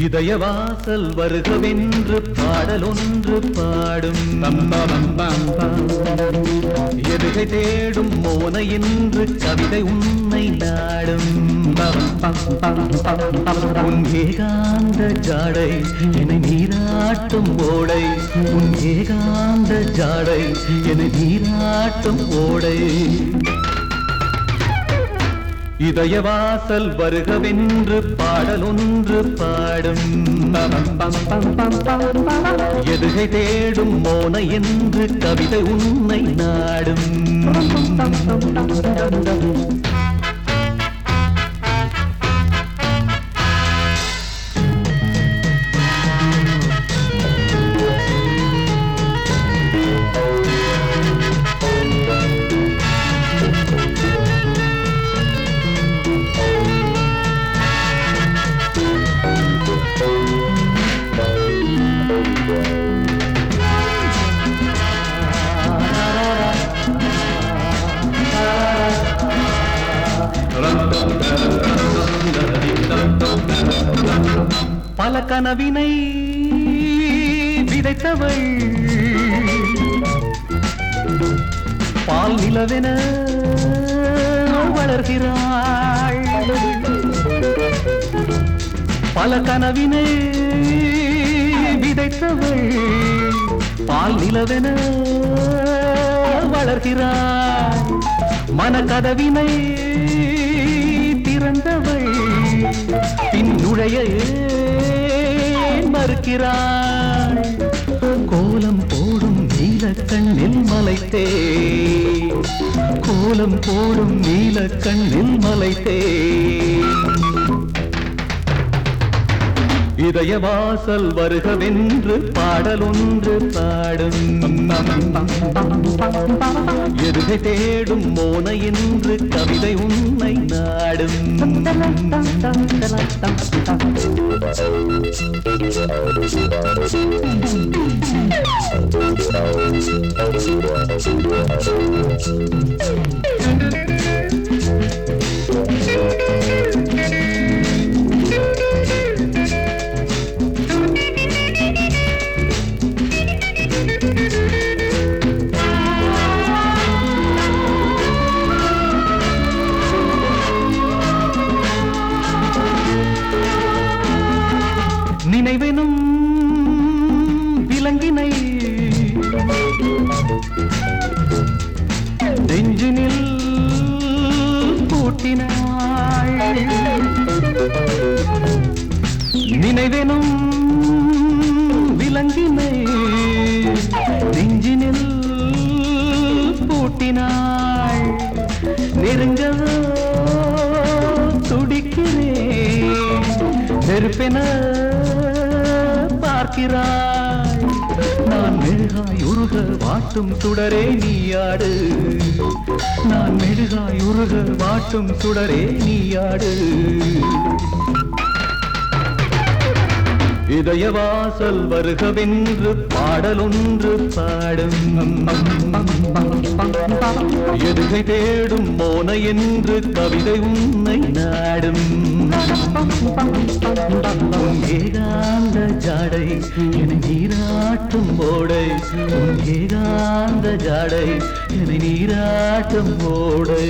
இதய வாசல் வருகவென்று பாடலொன்று பாடும் எதுகை தேடும் மோன என்று கவிதை உன்னை நாடும் உன் ஏகாந்த ஜாடை என்னை நீராட்டும் ஓடை உன் ஏகாந்த ஜாடை என்னை நீராட்டும் ஓடை இதய வாசல் வருகவென்று பாடலொன்று பாடும் எதுகை தேடும் மோன என்று கவிதை உன்னை நாடும் பல கனவினை விதைத்தவள் பால் நிலவென வளர்கிறாள் பல கனவினை விதைத்தவள் பால் நிலவென வளர்கிறாள் மனக்கதவினை திறந்தவள் பின் நுழைய மறுக்கிறாள் கோலம் போடும் நீல கண்ணில் மலைத்தே கோலம் போடும் நீல கண்ணில் மலைத்தே இதய வாசல் வருகவென்று பாடலொன்று பாடும் எதுகை தேடும் மோன என்று கவிதை உன்னை நாடும் நினைவெனும் விலங்கினை நெஞ்சினில் பூட்டினாள் நினைவெனும் விலங்கினை நெஞ்சினில் பூட்டினாள் நெருங்கவோ துடிக்கிறேன் நெருப்பென பார்க்கிறாய் நான் மெழுகாய் உருக வாட்டும் சுடரே நீயாடு நான் மெழுகாய் உருக வாட்டும் சுடரே நீயாடு இதய வாசல் வருகவென்று பாடலொன்று பாடும் எதுகை தேடும் மோன என்று கவிதை உன்னை நாடும் உன் ஏகாந்த ஜாடை என்னை நீராட்டும் ஓடை உன் ஏகாந்த ஜாடை என்னை நீராட்டும் ஓடை